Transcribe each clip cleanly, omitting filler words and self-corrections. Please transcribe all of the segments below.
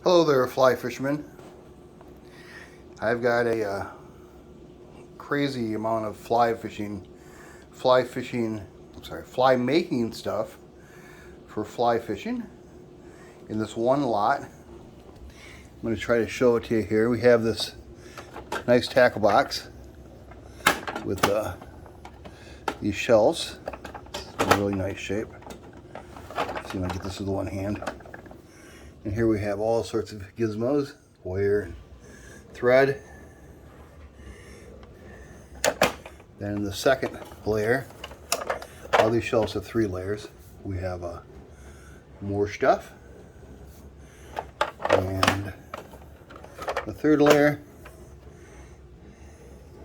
Hello there, fly fishermen. I've got a crazy amount of fly making stuff for fly fishing in this one lot. I'm going to try to show it to you here. We have this nice tackle box with these shells. It's in really nice shape. See if I can get this with one hand. And here we have all sorts of gizmos, wire, thread. Then in the second layer, all these shelves have 3 layers. We have more stuff. And the third layer,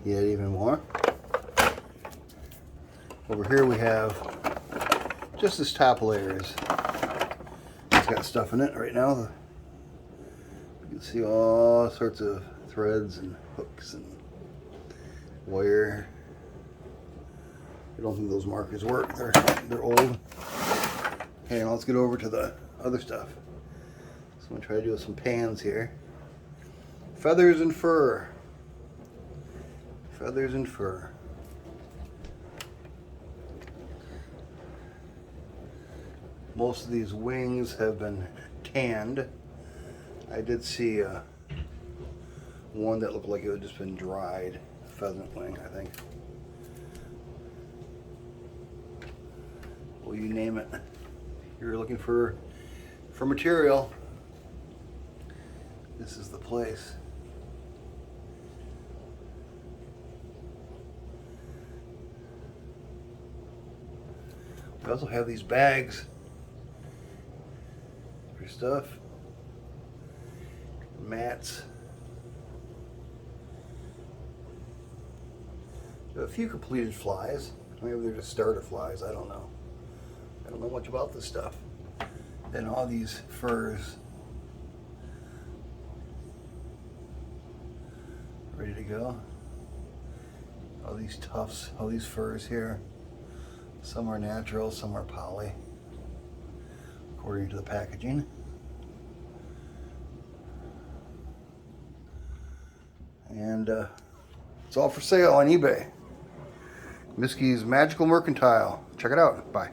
yet even more. Over here we have just this top layer. It's got stuff in it right now. You can see all sorts of threads and hooks and wire. I don't think those markers work. They're old. Okay, now let's get over to the other stuff. So I'm going to try to do some pans here. Feathers and fur. Feathers and fur. Most of these wings have been tanned. I did see one that looked like it had just been dried. Pheasant wing, I think. Well, you name it. You're looking for material. This is the place. We also have these bags for stuff, mats. There are a few completed flies. Maybe they're just starter flies. I don't know. I don't know much about this stuff. Then all these furs ready to go. All these tufts, all these furs here. Some are natural, some are poly, according to the packaging. And it's all for sale on eBay. Miskey's Magical Mercantile. Check it out. Bye.